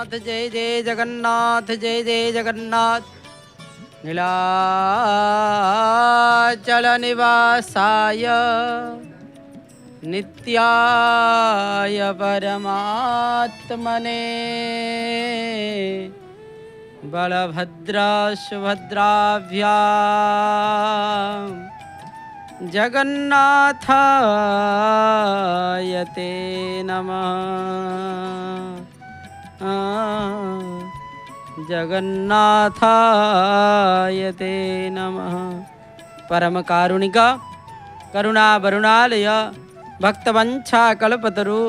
जय जय जगन्नाथ जय जय जगन्नाथ। नीलाचल निवासाय नित्याय परमात्मने बलभद्र सुभद्राभ्यां जगन्नाथाय ते नमः। जगन्नाथाय ते नमः। परम कारुणिक करुणा वरुणालय भक्तवंशा कल्पतरु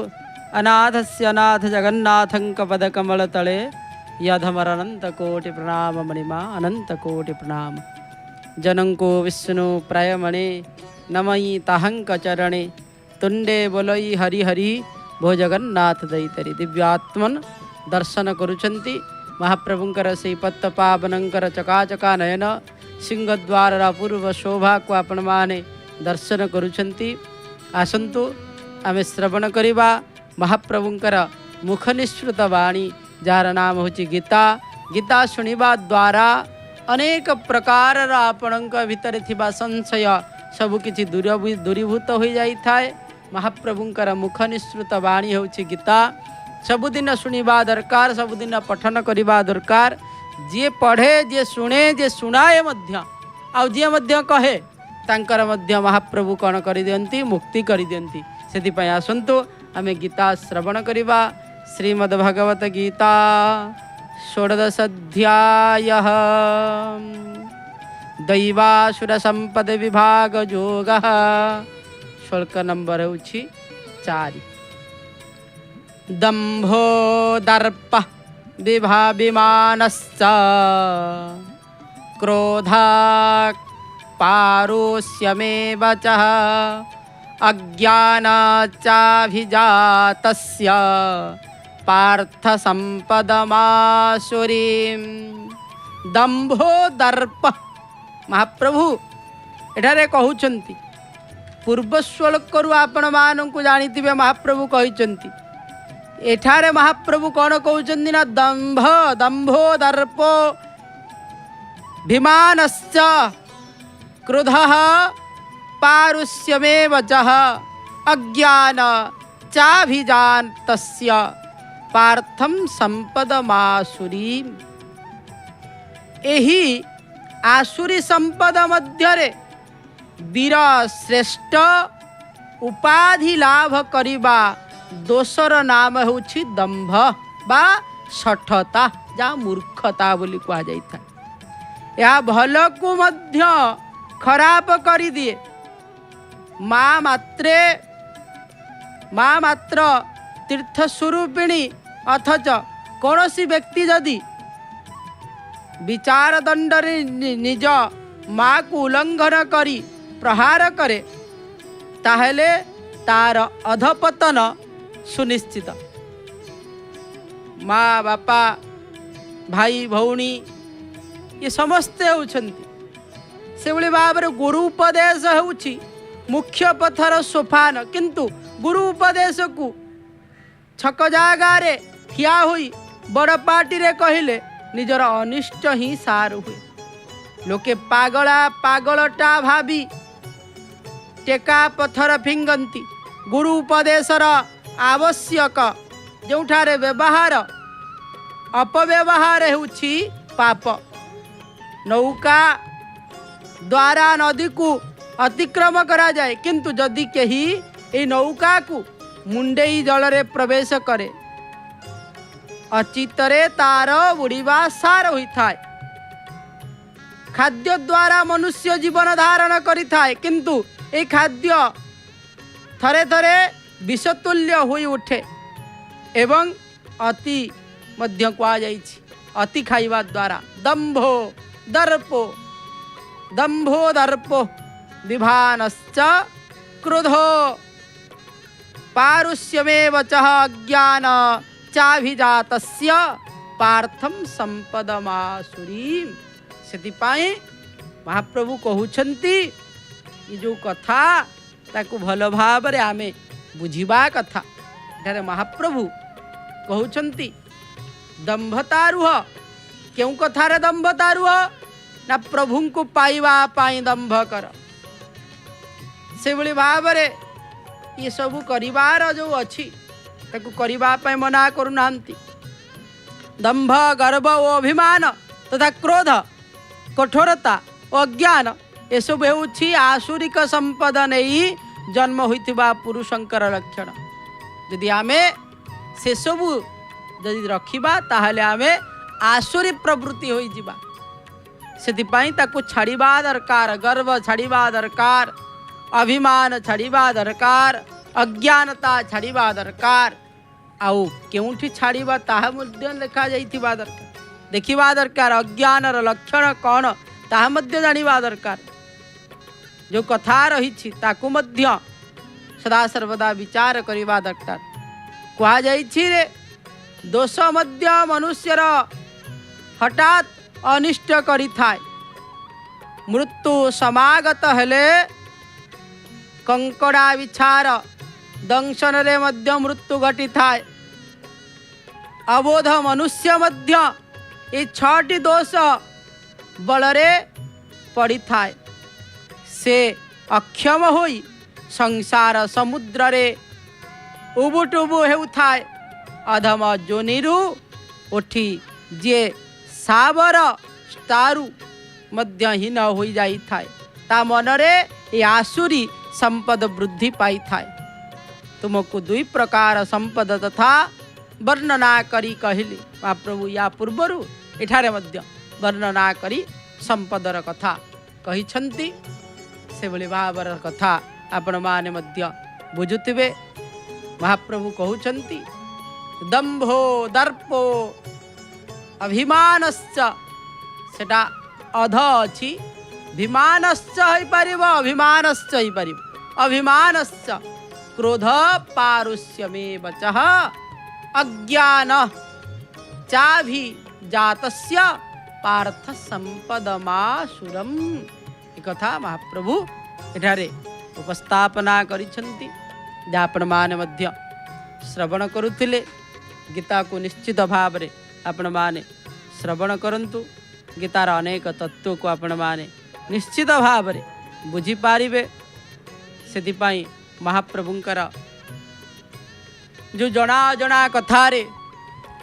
अनाथस्य अनाथ जगन्नाथं पदकमलतले यधमरनंत कोटि प्रणाम मणिमा अनंत कोटि प्रणाम। जनंको विष्णु प्रयमणे नमयि ताहंक चरणे तुंडे बोलई हरि हरि भो जगन्नाथ दैतरी। दिव्यात्मन दर्शन करुचंती महाप्रभुंकर से पत्त पावनंकर चकाचका नयन सिंहद्वार पूर्व शोभा को आपण माने दर्शन करुचंती। आसंतु आमे श्रवण करिबा महाप्रभुंकर मुख निःसृत वाणी जार नाम होची गीता। गीता शुणिबा द्वारा अनेक प्रकार आपणक भितर थिबा संशय सबु किछि दूरीभूत हो जाई थाए। महाप्रभुंकर मुख निःसृत वाणी होची गीता। सबुदिन शुणिबा दरकार, सबुदिन पठन करिबा दरकार। जे पढ़े जे शुणे जे शुणाए मध्य आउ जे मध्य कहे तांकर मध्य महाप्रभु कौन करि दियंती मुक्ति करि दियंती। सेति पय आसंतु आमे गीता श्रवण करिबा। श्रीमद्भगवत गीता षोडश अध्यायः दैवासुर संपद विभाग योगः। श्लोक नंबर होछि 4। दंभो दर्प विभाविमानश्च क्रोधा पारुष्यमेव च अज्ञानाच्चाभिजातस्य पार्थ संपदमासुरीं। दंभो दर्प महाप्रभु एठारे कहउचंती। पूर्व श्लोकरु आपण मानकु जानिथिबे महाप्रभु कहिचंती। एठारे महाप्रभु कौन कहउचंती ना दंभो दर्पो भिमानश्च क्रोधः पारुष्यमेव चः अज्ञान चाभिजातस्य पार्थम संपदमासुरीं। एही आसुरी संपद मध्यरे वीर श्रेष्ठ उपाधि लाभ करिबा दोसर नाम होछि दंभ बा शठता जा मूर्खता बोली कहा जाइथा। या भल को मध्य खराब करि दिए। माँ मात्र तीर्थ स्वरूपिणी अथच कौनसी व्यक्ति जदि विचार दंडरे निज माँ को उल्लंघन करी प्रहार करे ताहले तार अधपतन सुनिश्चित। माँ बापा भाई भौणी ये समस्ते होउछंती। से भली भाव गुरु उपदेश होउछि मुख्य पथर सोफान। किंतु गुरु उपदेश को छक जागारे ठिया होई बड़ पार्टी रे कहिले निजर अनिष्ट ही सार हुए। लोके पागलटा भाबी टेका पथर फिंगंती। गुरु उपदेशर आवश्यक जोठारे व्यवहार अपव्यवहार होउछि पाप। नौका द्वारा नदी को अतिक्रम करा जाए किंतु जदि केही ए नौका को मुंडेई जल रे प्रवेश करे अचितरे तार बुड़ीबा सार होई थाए। खाद्य द्वारा मनुष्य जीवन धारण करि थाए किंतु ए खाद्य थरे थरे विषतुल्य होई उठे एवं अति मध्य कुआ जाइछि। अति खाइबा द्वारा दंभो दर्पो विभानश्च क्रोधो पारुष्यमेव चः अज्ञान चाभिजातस्य पार्थम संपदमासुरीं। सेतिपाई महाप्रभु कहउछंती ये जो कथा ताकू भल भाव रे आमे बुझिबा कथा। एठारे महाप्रभु कहउछंती दंभतारुह क्यों कथार दंभतारुह ना प्रभु को पाइबा पाई दंभ कर से भली भाव रे ये सब करिवार जो अच्छी ताकू करिबा पाई मना करूनांती। दंभ गर्व और अभिमान तथा क्रोध कठोरता और अज्ञान ये सब हेउछि आसुरिक संपद नहीं जन्म होइथिबा पुरुषंकर लक्षण। यदि आमे से सबू यदि रखिबा ताहले आमे आसुरी प्रवृत्ति होई जिबा। सेतिपाई ताकू छाड़िबा दरकार, गर्व छाड़िबा दरकार, अभिमान छाड़िबा दरकार, अज्ञानता छाड़िबा दरकार। आउ केउठी छाड़िबा ताहा मध्य लेखा जाइथिबा दरकार, देखिबा दरकार अज्ञानर लक्षण कौन ताहा मध्य जानिबा दरकार। जो कथा रही ताकू मध्य सदा सर्वदा विचार करिबा दरकार। कहा जाइछि रे दोष मध्य मनुष्यर हठात अनिष्ट करि थाए, मृत्यु समागत हेले कंकड़ा विचार दंशन रे मध्य मृत्यु घटी थाए। अबोध मनुष्य मध्य ये 6टी दोष बलरे पड़ी थाए। से अक्षम होई संसार समुद्र रे उबुटुबु हेउथाए। अधम जोनिरु उठी जे सावर स्टारु मध्यहीन हो जाई थाए। ता मनरे ये आसुरी संपद वृद्धि पाई थाए। तुमको 2 प्रकार संपद तथा वर्णना करी कहली महाप्रभु। या पूर्वरु एठारे मध्य वर्णना करी संपदर कथा कहिछंती। से भली भावर कथा आपण माने मध्य बुझुथिबे। महाप्रभु कहउछंती दंभो दर्पो अभिमानश्च सेटा अध अछि, भिमानश्च होई परिबो, अभिमानश्च होई परिबो। अभिमानश्च क्रोध पारुष्यमेव चः अज्ञान चाभि जातस्य पार्थ संपदमासुरम। कथा महाप्रभु एठारे उपस्थापना करिछंती। आपण माने मध्य श्रवण करुथिले। गीता को निश्चित भाव रे आपण माने श्रवण करंतु। गीतार अनेक तत्व को आपण माने निश्चित भाव रे बुझी पारिबे। सेतिपाई महाप्रभुंकर जो जना जना कथा रे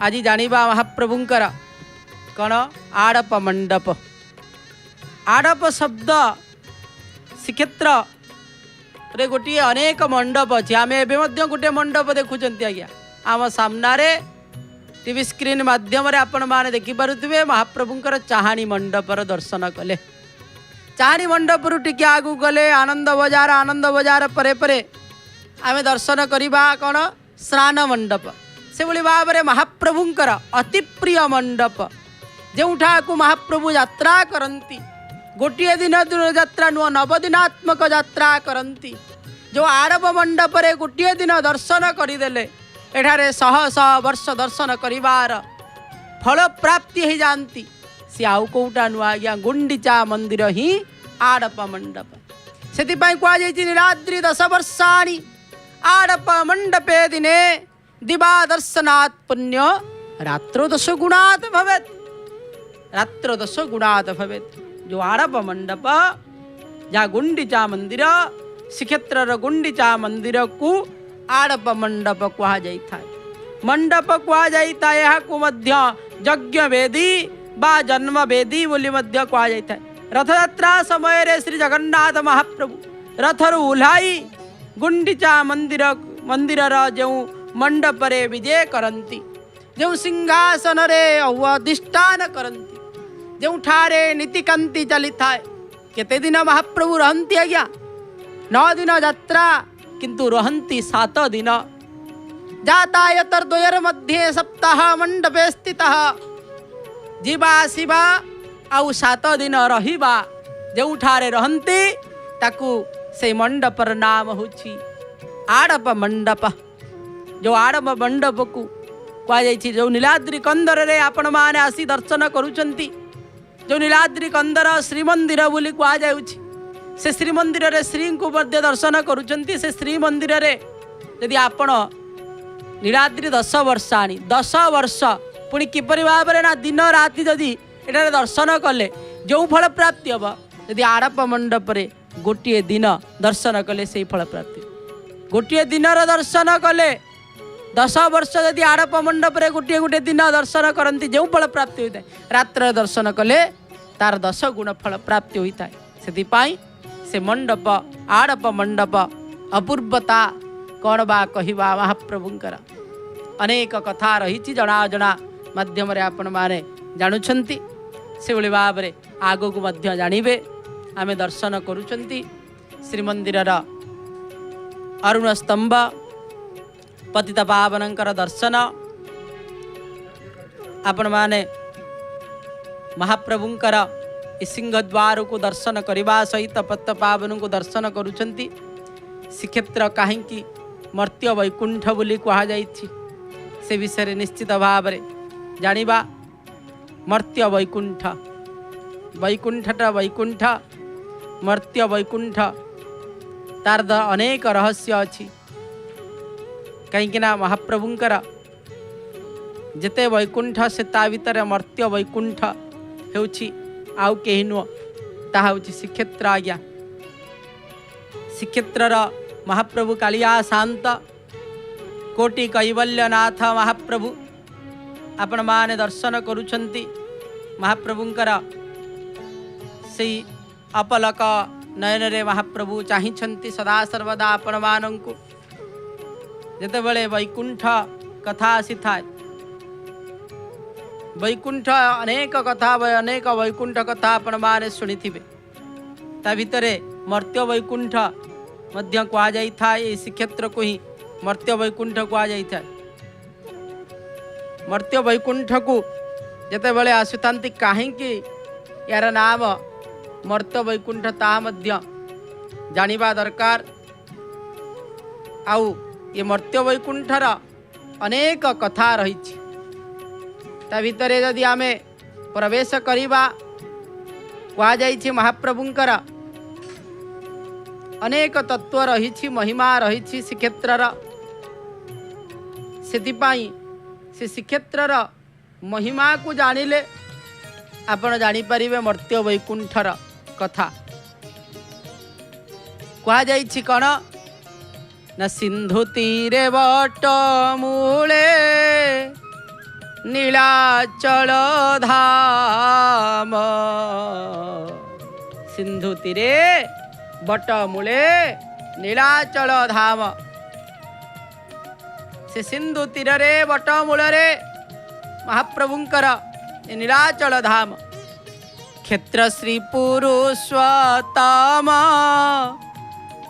आज जानिबा महाप्रभुंकर कण आड़प मंडप। आड़प शब्द श्रीक्षेत्र रे गोटे अनेक मंडप अच्छे। आम एवं गोटे मंडप देखुंत आज्ञा आम सामने टीवी स्क्रीन माध्यम आपण मैंने देखिपे महाप्रभुंकर चाहाणी मंडपर दर्शन कले। चाहाणी मंडप टिके आगू गले आनंद बजार परे परे आम दर्शन करवा कौन स्नान मंडप। से भली भाव में महाप्रभुंकर अति प्रिय मंडप जोठा को महाप्रभु यात्रा करती। गोटे दिन यात्रा नुह 9 दिनात्मक यात्रा करती। जो आड़प मंडप रे गोटे दिन दर्शन करदेले एठारे शह शह वर्ष दर्शन करिवार फल प्राप्ति हो जाती। सी आउ कोटा नुआ आज्ञा गुंडीचा मंदिर ही आड़प मंडप। से कहुई नीलाद्रि 10 वर्षाणि आड़प मंडपे दिने दिवा दर्शनात् पुण्य रात्रो 10 गुणात् भवेत्। रात्रो 10 गुणात् भवेत्। जो आड़प मंडप जहाँ गुंडीचा मंदिर श्रीक्षेत्र गुंडीचा मंदिर को आड़प मंडप कहा जाता है। मंडप कहा जाता है। यहाँ को मध्य यज्ञ वेदी बा जन्म वेदी बोली मध्य कहा जाता है। रथयात्रा समय रे श्री जगन्नाथ महाप्रभु रथरु उल्हाई गुंडीचा मंदिर जो मंडप रे विजय करती। जो सिंहासन रे अधिष्ठान करती। जो ठारे नीतिकांति चली थाए। केते दिन महाप्रभु रहंती आज्ञा 9 दिन यात्रा किंतु रहंती 7 दिन। जातायतर द्वयर मध्ये सप्ताह मंडपे स्थितः। जीवा शिवा आउ 7 दिन रहिबा जोठारे रहंती ताकू से मंडपर नाम होछि आड़प मंडप। जो आड़प मंडप को कहा जाइछि। जो नीलाद्रि कंदर रे आपण माने आसी दर्शन करूछंती। जो नीलाद्रि कंदर श्रीमंदिर बोली कहा जाउछि। से श्रीमंदिर रे श्री को मध्य दर्शन करूछंती। से श्रीमंदिर रे यदि आपण नीलाद्रि 10 वर्षाणि 10 वर्ष पुणी किपरि भाव ना दिन राति जदि एठारे दर्शन कले जो फल प्राप्ति हम यदि आड़प मंडप गोटे दिन दर्शन कले से फल प्राप्ति गोटे दिन दर्शन कले 10 वर्ष यदि आड़प मंडप गोटे गोटे दिन दर्शन करती जो फल प्राप्ति होता है रात्र दर्शन कले तार 10 गुण फल प्राप्ति होता है से मंडप आड़प मंडप अपूर्वता कौन बा कहवा महाप्रभुंकर अनेक कथा रही जना अजना माध्यम आपण मैंने जानुंट से भाव में आग को जानवे आम दर्शन करुँच श्रीमंदिर अरुण स्तंभ पतित पावनकर दर्शन आपण मैंने महाप्रभुंकर सिंहद्वार को दर्शन करने सहित पतित पावन को दर्शन करुँच श्रीक्षेत्र कहीं मर्त्य वैकुंठ बोली कहुई से विषय निश्चित भाव में जानिबा मर्त्य वैकुंठ वैकुंठटा वैकुंठ मर्त्य वैकुंठ तार अनेक रहस्य अच्छी कहीं महाप्रभुंकर जिते वैकुंठ से ता भितर मर्त्य वैकुंठ होउछि आउ केही नुह ताहा होउछि श्रीक्षेत्र आज्ञा श्रीक्षेत्रर महाप्रभु कालिया शांत कोटि कैवल्यनाथ महाप्रभु आपण माने दर्शन करुछंती महाप्रभुंकर से अपलक नयन रे महाप्रभु चाहिछंती सदा सर्वदा आपण मानंकु जेतेबेले वैकुंठ कथा आसी थाए वैकुंठ अनेक कथा अनेक वैकुंठ कथा आपण माने सुनिथिबे ता भितरे मर्त्य वैकुंठ मध्य कहा जाई था ये श्रीक्षेत्र को ही मर्त्य वैकुंठ कहा जाई था मर्त्य वैकुंठ को जिते बड़े आसुतांती कहीं यार नाम मर्त्य वैकुंठ ता मध्य जानिबा दरकार आउ ये मर्त्य वैकुंठर अनेक कथा रही ता भितरे यदि आमे प्रवेश करिबा कहा जाई महाप्रभुंकर अनेक तत्व रही महिमा रही श्रीक्षेत्रर से श्रीक्षेत्रर महिमा को जानिले आपण जानीपारे मर्त्य वैकुंठर कथा कहा जाइछि कौन ना सिंधु तीरे बट मूले नीलाचल धाम सिंधु तीरे बट मूले नीलाचल धाम से सिंधु तीर रे बट मूल रे महाप्रभुंकर नीलाचल धाम क्षेत्र श्री पुरुषोत्तम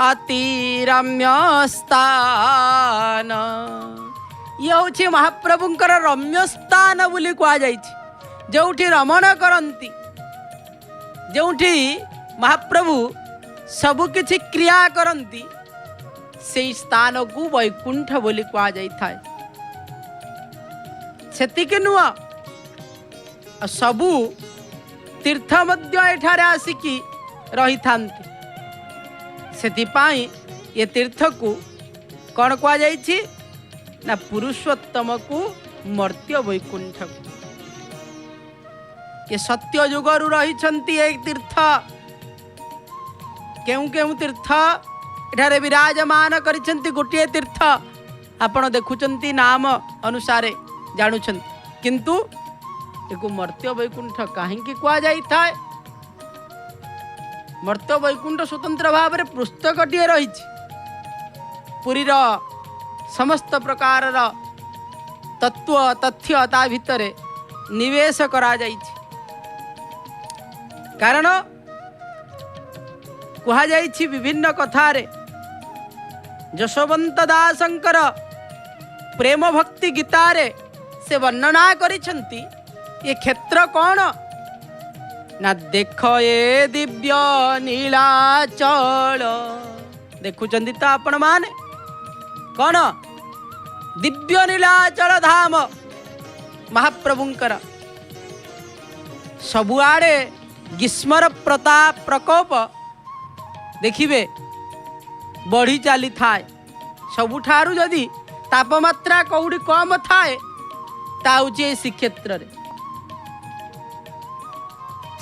अति रम्य स्थान ये हूँ महाप्रभुंकर रम्य स्थान बोली कहुई जोठी रमण करती जोठी महाप्रभु सबु किछि क्रिया करती से स्थान को वैकुंठ बोली कहुई सेतिके नुह सबु तीर्थ मध्य एठारे आसिकी रही थांती सेतिपाई ये तीर्थ को कौन कहुई ना पुरुषोत्तम को मर्त्य वैकुंठ को ये सत्य युगरु रही एक तीर्थ केउ केउ तीर्थ एठारे विराजमान करिसेंती गोटे तीर्थ आपण देखुचंती नाम अनुसारे जानुछंती किंतु एको मर्त्य वैकुंठ कहीं कह जाई थाए मर्त्य वैकुंठ स्वतंत्र भाव में पुस्तकटीए रही पुरीर समस्त प्रकार तत्व तथ्य ता भितर निवेश करा जाइछि कारण कहा जाइछि विभिन्न कथारे यशोवंत दासंकर प्रेम भक्ति गीतारे से वर्णना करिसेंती ये क्षेत्र कौन ना देख ये दिव्य नीलाचल देखुचंती तो आपण माने कौन दिव्य नीलाचल धाम महाप्रभुंकर सबुआड़े ग्रीष्मर प्रताप प्रकोप देखिए बढ़ी चली थाए सबुठारु जदि तापमात्रा कौड़ी कम थाए ता हूँ श्रीक्षेत्र रे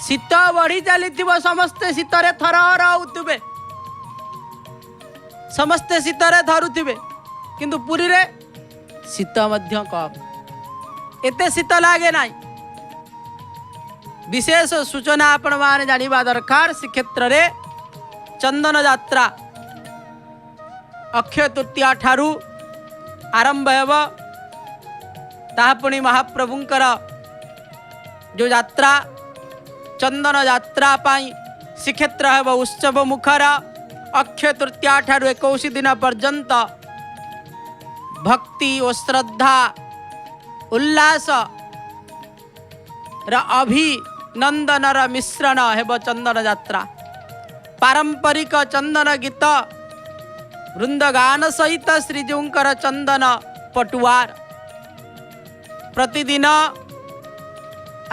शीत बढ़ी चली समस्ते शीतरे थरहर होउथिबे समस्ते शीतरे थरुथिबे किंतु पुरी रे शीत मध्य कम एते शीत लागे नाही। विशेष सूचना आपण माने जानिबा दरकार श्रीक्षेत्र रे चंदन यात्रा अक्षय तृतीया ठारू आरंभ हेब तापुणी महाप्रभुंकर जो यात्रा चंदन यात्रा पाई श्रीक्षेत्र हेब उत्सव मुखर अक्षय तृतीया ठारू 21 दिन पर्यंत भक्ति और श्रद्धा उल्लास र अभिनंदन र मिश्रण हेब चंदन यात्रा पारंपरिक चंदन गीत वृंदगान सहित श्रीजीउंकर चंदन पटुआर प्रतिदिन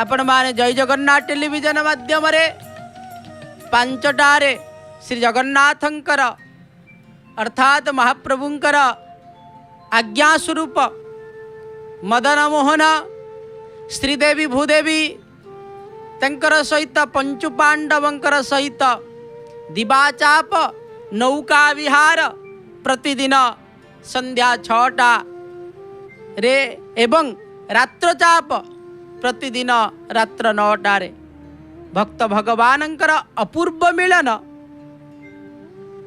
आपण माने जय जगन्नाथ टेलीविजन माध्यम रे 5टारे श्री जगन्नाथंकर अर्थात महाप्रभुंकर आज्ञा स्वरूप मदन मोहन श्रीदेवी भूदेवी तंकर सहित पंचु पांडवंकर सहित दिवाचाप नौका विहार प्रतिदिन संध्या 6टा रे एवं रात्रचाप प्रतिदिन रात्र 9टा रे भक्त भगवानंकर अपूर्व मिलन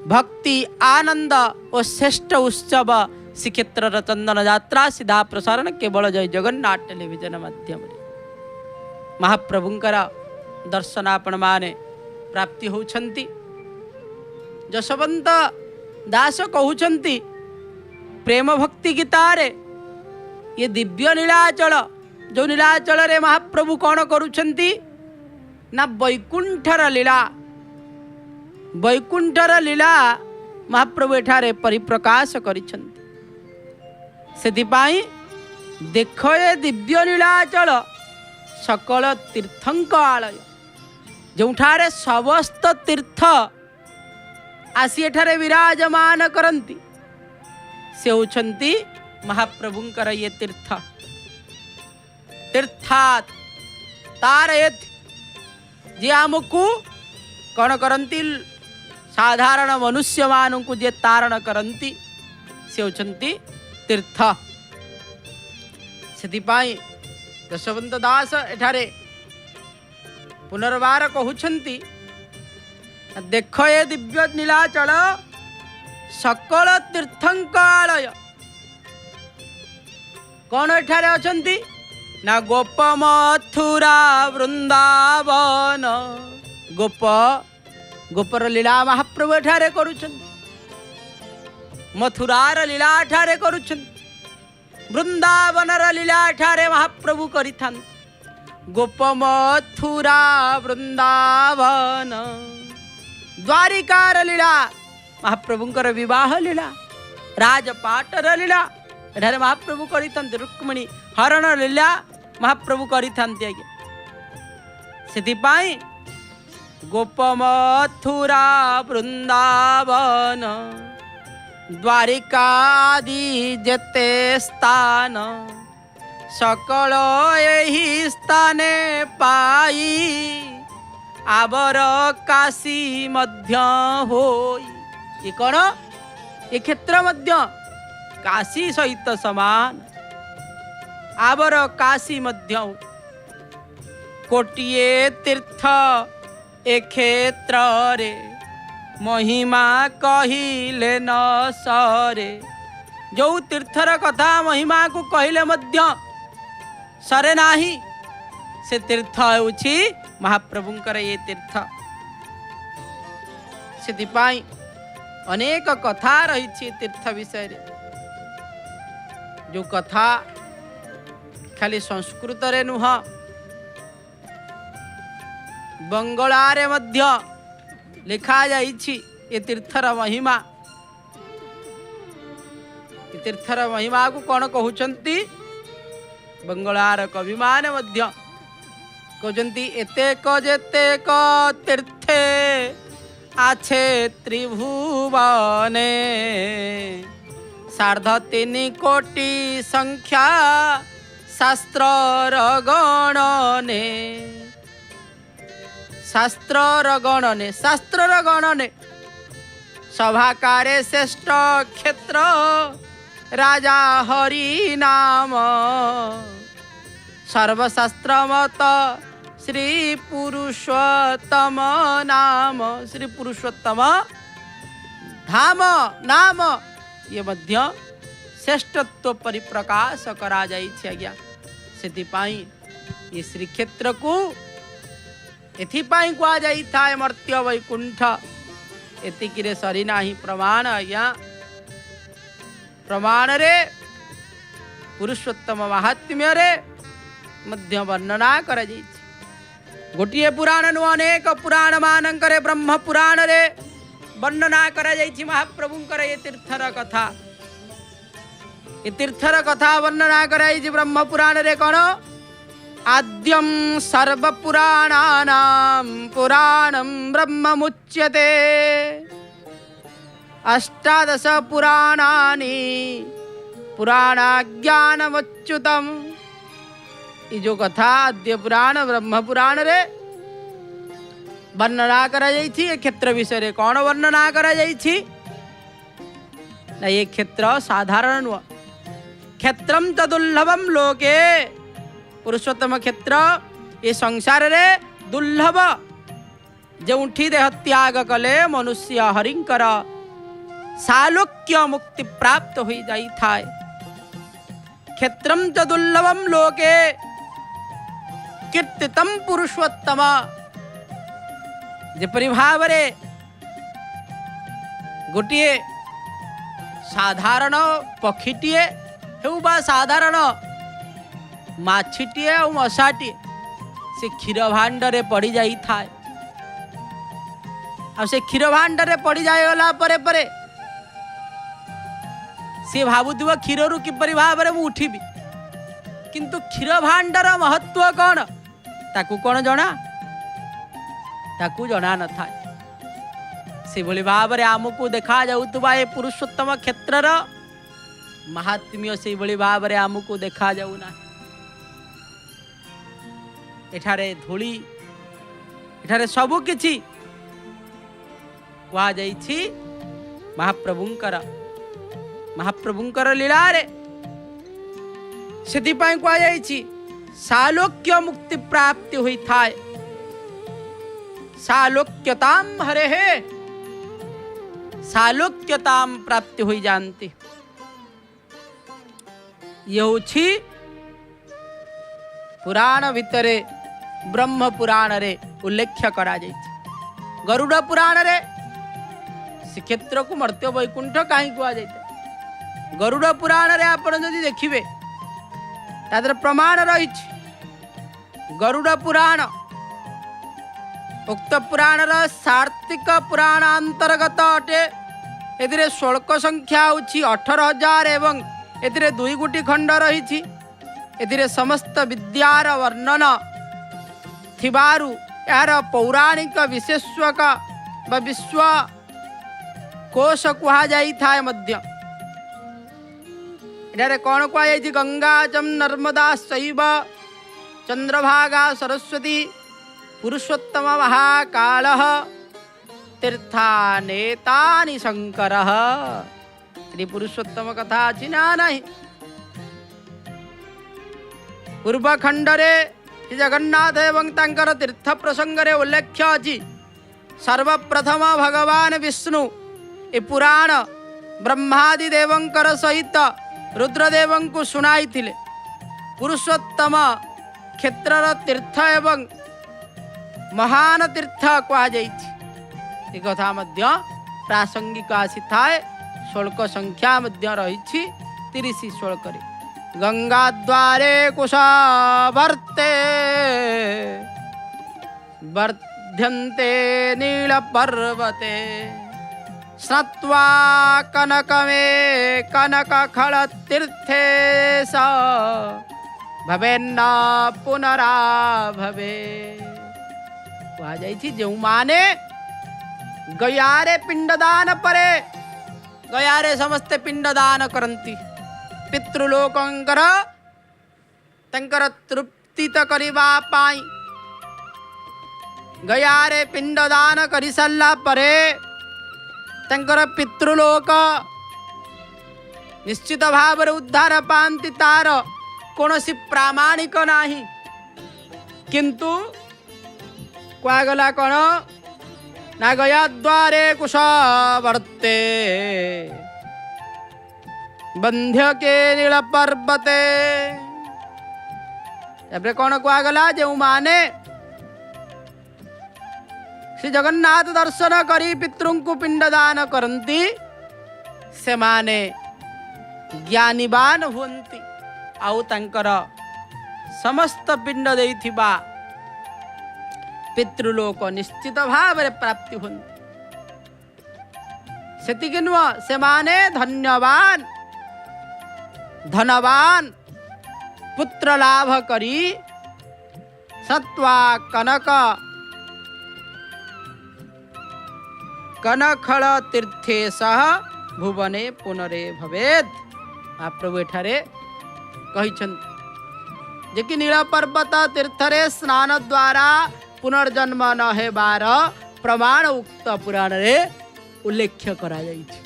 भक्ति आनंद और श्रेष्ठ उत्सव श्रीक्षेत्र चंदन यात्रा सीधा प्रसारण केवल जय जगन्नाथ टेलीविजन माध्यम महाप्रभुंकर दर्शन आपण माने प्राप्ति होउछंती। जशवंत दास कहउछंती प्रेम भक्ति गीतारे ये दिव्य नीलाचल जो नीलाचल रे महाप्रभु कौन करुछंती ना वैकुंठर लीला महाप्रभु एठारे परिप्रकाश करिछंती। सेथिपाई देख ये दिव्य नीलाचल सकल तीर्थंक आलय जोठारे समस्त तीर्थ आसी एठारे विराजमान करंती से होछंती महाप्रभुंकर ये तीर्थात तारयत जे आमको कौन करंती साधारण मनुष्य मानू को जे तारण करंती से होछंती तीर्थ। सेथिपाई दशवंत दास एठारे पुनर्वार कहउछंती देख ये दिव्य नीलाचल सकल तीर्थंकालय कौन एठारे अछंती ना गोप मथुरा वृंदावन गोपर लीला महाप्रभु एठारे करुछंती मथुरार लीला एठारे करुछंती वृंदावनर लीला एठारे महाप्रभु करिथांती गोप मथुरा वृंदावन द्वारिकार लीला महाप्रभुंकर विवाह लीला राजपाटर लीला एठारे महाप्रभु करिथांती रुक्मिणी हरण लीला महाप्रभु करिथांती आज्ञा सेथिपाई गोप मथुरा वृंदावन द्वारिकादि जेते स्थान सकल एही स्थाने पाई आवर काशी मध्य होई ये कौन ये क्षेत्र मध्य काशी सहित समान आवर काशी मध्य कोटिए तीर्थ ए क्षेत्र रे महिमा कहिले न सरे जो तीर्थर कथा महिमा को कहले मध्य सरे नाही से तीर्थ होउछि महाप्रभुंकर ये तीर्थ। सेथिपाई अनेक कथा रही तीर्थ विषय रे जो कथा खाली संस्कृत रे नुह बंगला रे मध्य लिखा जाइछि ये तीर्थर महिमा ये तीर्थर महिमा को कौन कहउचंती बंगलार कवि माने मध्य कहउचंती एतेक जेतेक तीर्थे आछे त्रिभुवने 3.5 कोटी संख्या शास्त्रर गणने शास्त्रर गणने सभाकारे श्रेष्ठ क्षेत्र राजा हरि नाम सर्वशास्त्र मत श्री पुरुषोत्तम नाम श्री पुरुषोत्तम धाम नाम ये मध्य श्रेष्ठत्व परिप्रकाश करा जाइछि आज्ञा सेथिपाई ये श्रीक्षेत्र को एथिपाई कुआ जाई थाए मर्त्य वैकुंठ एतिकिरे सरी नाही प्रमाण आज्ञा प्रमाण रे पुरुषोत्तम महात्म्य रे मध्य वर्णना करा जाइछि गोटिए पुराण नु अनेक पुराण मानंकरे ब्रह्म पुराण रे वर्णना करा जाइछि महाप्रभुंकर ये तीर्थर कथा ये तीर्थर कथा वर्णना कराई ब्रह्म पुराण रे कौन आद्यम सर्व पुराणानां पुराणं ब्रह्म मुच्यते अष्टादश पुराणानि पुराणाज्ञानमच्युतम् ये जो कथा आद्य पुराण ब्रह्म पुराण रे वर्णना करा जाइछि ये क्षेत्र विषय रे कौन वर्णना करा जाइछि ना ये क्षेत्र साधारण नुह क्षेत्रम तदुर्लभम लोके पुरुषोत्तम क्षेत्र ये संसार रे दुर्लभ जोठी देह त्याग कले मनुष्य हरिंकर सालोक्य मुक्ति प्राप्त हो जाई थाए क्षेत्रम तदुर्लभम लोके कीर्तितम पुरुषोत्तम जेपरि भाव रे गोटिए साधारण पक्षीटीए हेउ बा साधारण माछीटीए और मशाटीए से क्षीर भांडरे पड़ी जाई थाए आ से क्षीर भांडरे पड़ी जायगला परे परे से भावुथिबो क्षीररु किपरि भाव मु उठिबी किंतु क्षीर भांडर महत्व कौन ताकू कौन जना ताकू जना न थाए से भली भाव रे आमको देखा जाउतबा ए पुरुषोत्तम क्षेत्रर महात्म्य से भली भाव रे आमको देखा जाऊ ना एठारे धूली एठारे सबु किछि कुआ जाइछि महाप्रभुंकर लीला रे सेति पई कुआ जाइछि सालोक्य मुक्ति प्राप्ति होई थाए सालोक्यताम हरे हे सालोक्यताम प्राप्ति होई जानती ये पुराण भितरे ब्रह्म पुराण रे उल्लेख करा जाइछि गरुड़ पुराण रे श्रीक्षेत्र को मर्त्य वैकुंठ कहीं कुआ जाइते गरुड़ पुराण रे आपण जदि देखिबे तादर प्रमाण रहिछि गरुड़ पुराण उक्त पुराण रा सार्थिक पुराण अंतर्गत अटे एदिरे श्लोक संख्या होछि 18,000 एवं एदिरे 2 गोटी खंड रहिछि एदिरे समस्त विद्यार वर्णन थिबारु यार पौराणिक विशेषक व विश्व कोश कुहा जाई थाए मध्य एठारे कौन कुहा जाइछि गंगा जम नर्मदा शैव चंद्रभागा सरस्वती पुरुषोत्तम महाकालः तीर्थानेतानि शंकरः श्री पुरुषोत्तम कथा अछि ना नहीं पूर्व खंडरे जगन्नाथ एवं तांकर तीर्थ प्रसंग रे उल्लेख अछि सर्वप्रथम भगवान विष्णु ए पुराण ब्रह्मादि देवंकर सहित रुद्रदेवं को सुनाई थिले पुरुषोत्तम क्षेत्रर तीर्थ एवं महान तीर्थ कहा जाइछि ए कथा मध्य प्रासंगिक आसी थाए श्लोक संख्या मध्य रहिछि 30 श्लोक रे गंगा द्वारे कुशावर्ते वर्ध्यन्ते नील पर्वते स्नत्वा कनकमे कनक खल तीर्थे स भवेन्न पुनरा भवे कहा जाइछि जो माने गयारे पिंडदान परे गयारे समस्ते पिंडदान करंती पितृलोकंकर तंकर तृप्ति तो करिबा पाई गयारे पिंडदान करि सारा परे तंकर पितृलोक निश्चित भाव उद्धार पांति तार कौनसी प्रामाणिक नाही किंतु कुआगला कौन ना गया द्वारे कुशावर्ते बंध्य के नील पर्वते एबरे कौन कुआगला जो माने श्री जगन्नाथ दर्शन करी पितृंकु पिंडदान करंती से माने ज्ञानीवान हुंती आउ तंकर समस्त पिंड देइथिबा पितृलोक निश्चित भाव प्राप्ति हुंती सेतिके नुह से माने धन्यवान धनवान पुत्र लाभ करी सत्वा कनक कनखल तीर्थे सह भुवने पुनरे भवेद महाप्रभु एठारे कहिछन्ति जे कि नील पर्वत तीर्थरे स्नान द्वारा पुनर्जन्म न हेबार प्रमाण उक्त पुराण रे उल्लेख करा जाइछि।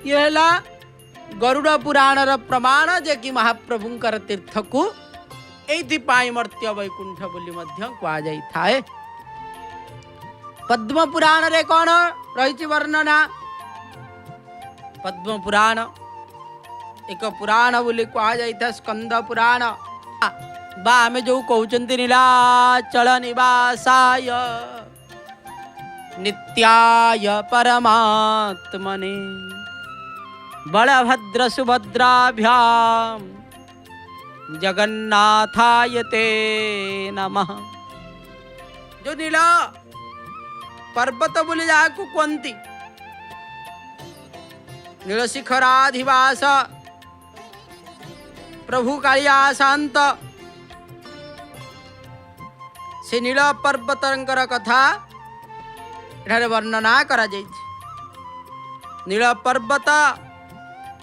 ये हैला गरुड़ पुराण र प्रमाण जे कि महाप्रभुंकर तीर्थ को एथि पाई मर्त्य वैकुंठ बोली मध्य कहा जाई थाए। पद्म पुराण रे कौन रही वर्णना पद्म पुराण एक पुराण बोली कहा जाता स्कंद पुराण बा आम जो कहते नीलाचल निवासाय नित्याय परमात्मने बलभद्र सुभद्राभ्याम जगन्नाथाय ते नमः। जो नीला पर्वत बोली जाकू कहती नीलशिखराधिवास प्रभु कालिया शांत से नील पर्वतर कथा एठारे वर्णना करा जाइछि। नील पर्वत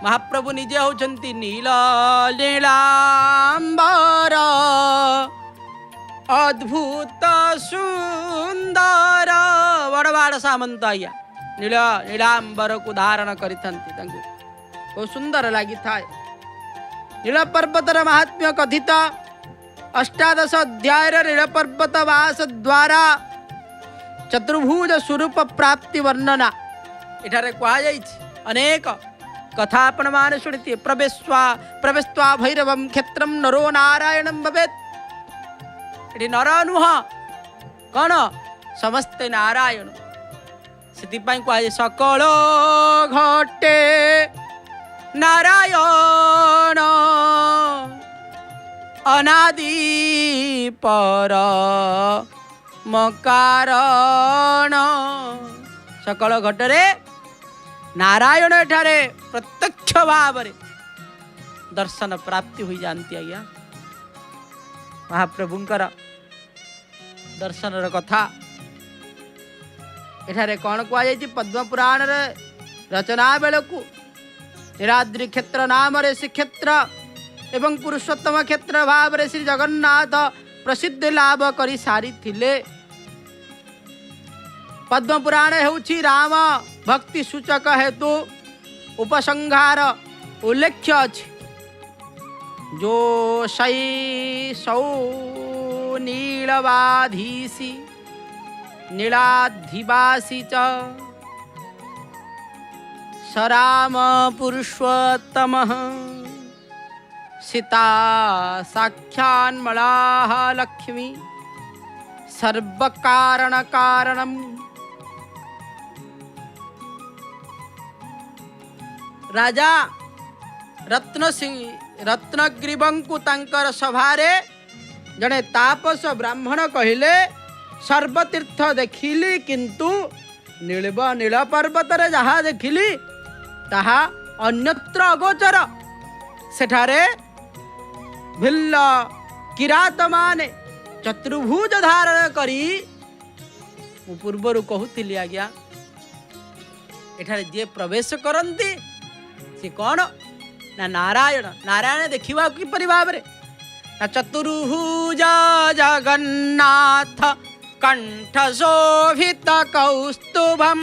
महाप्रभु निजे होचंती नील नीलांबर अद्भुत सुंदर बड़ बाड़ सामंत आया नील नीलांबर को धारण करिथंती तांको बहुत सुंदर लगी था। नील पर्वतर महात्म्य कथित अष्टादश अध्याय नील पर्वत वास द्वारा चतुर्भुज स्वरूप प्राप्ति वर्णना एठारे कहा जाइछि। अनेक कथा आपण माने शुणिति प्रवेश्वा भैरवं क्षेत्रम नरो नारायणं भवेत्। एठी नर नुह कौन समस्ते नारायण से कह सकल घटे नारायण अनादि पर मकारण सकल घटरे नारायण एठारे प्रत्यक्ष भाव दर्शन प्राप्ति हुई जानती आज्ञा। महाप्रभुंकर दर्शन कथा एठारे कौन कह जाइछि पद्म पुराण रे रचना बेलकु नीलाद्रि क्षेत्र नाम रे श्रीक्षेत्र एवं पुरुषोत्तम क्षेत्र भाव रे श्री जगन्नाथ प्रसिद्ध लाभ करी सारी थिले। पद्म पुराण हेउछि राम भक्ति सूचक हेतु उपसंहार उल्लेख्य अछि। जो शै सौ नीलवाधीसी नीलाधिवासी च सराम पुरुषोत्तमः सीता साख्यान्मलाः लक्ष्मी सर्वकारण कारणम। राजा रत्नग्रीवंकु तांकर सभारे जड़े तापस ब्राह्मण कहले सर्वतीर्थ देखिली किंतु नीलव नील पर्वत रे जहा देखिली ताहा अन्यत्र अगोचर। सेठारे भिल्ल किरात माने चतुर्भुज धारण करी पूर्वर कहूली आज्ञा एठारे जे प्रवेश करती सी कौन ना नारायण नारायण देखा किपरि भाव ना चतुर्भुज जगन्नाथ कंठ शोभित कौस्तुभम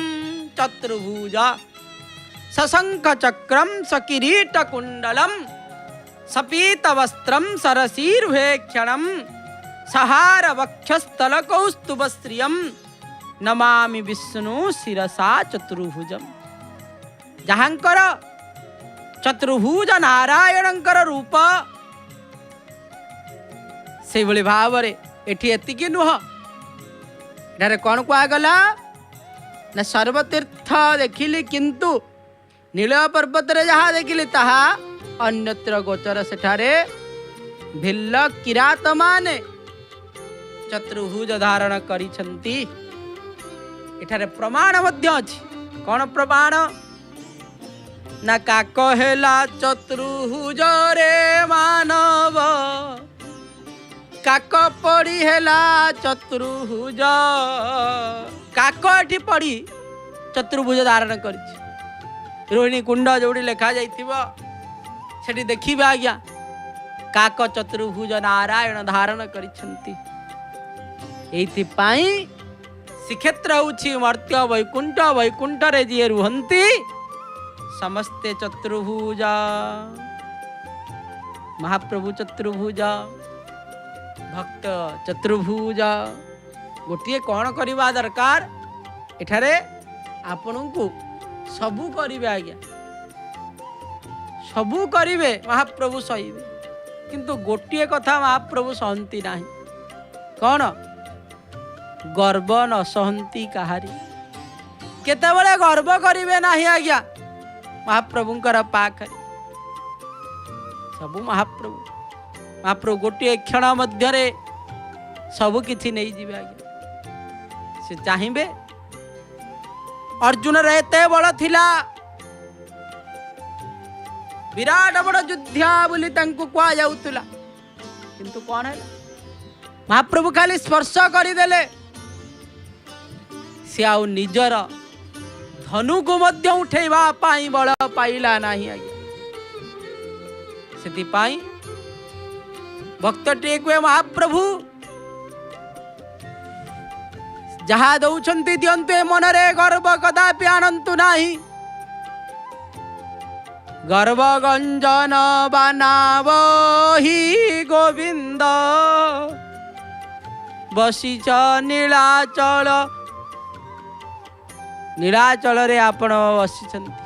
चतुर्भुज सशंख चक्रम सकिरीट कुंडलम सपीत वस्त्रम सरसीर्भेक्षणम सहार वक्षस्थल कौस्तुभ श्रियम नमामि विष्णु शिरसा चतुर्भुजम। जहाँकर चतुर्भुज नारायणंकर रूप से भली भाव एठी एतिकी नुह एठारे कौन कहगला ना सर्वतीर्थ देखिली किंतु नील पर्वत रे जहाँ देखिली ताहा अन्यत्र गोचर सेठारे भिल्ल किरात माने चतुर्भुज धारण करिछंती। एठारे प्रमाण मध्य अछि। कौन प्रमाण ना काक हेला चतुर्भुज रे मानव काक पड़ी हेला चतुर्भुज काक एठी पड़ी चतुर्भुज धारण करिछि। रोहिणी कुंड जोड़ी लेखा जाइथिबो सेठी देखिबे आज्ञा काक चतुर्भुज नारायण धारण करिछंती। एइथिपाई श्रीक्षेत्र होछि मर्त्य वैकुंठ वैकुंठ रे जे रुहंती समस्ते चतुर्भुज महाप्रभु चतुर्भुज भक्त चतुर्भुज। गोटे कौन करवा दरकार एठारे आपण को सबू करिवे आज्ञा सबू करिवे महाप्रभु सहिबे किंतु गोटे कथा महाप्रभु सहंती नाही कौन गर्व न सहंती कहारी केतेबेले गर्व करिवे नाही आज्ञा महाप्रभुंकर पाखरे सबू महाप्रभु महाप्रभु गोटे क्षण मध्य सबु किछि नहीं जीवे आज्ञा से चाहिए। अर्जुन रे एते बड़ थिला विराट बड़ युद्धा बोली तांको कुआ जाउतला किंतु कौन है महाप्रभु खाली स्पर्श करदेले से आउ निजर धनु को मध्य उठेवा पाई बल पाइला नाही आज्ञा। सेति पाई भक्त टेकुए महाप्रभु जहा दौछंती दियंतु मनरे गर्व कदापि आनंतु नाही गर्व गंजन बनावहि गोविंद बसीच नीलाचल नीलाचल रे आपण बसीचंती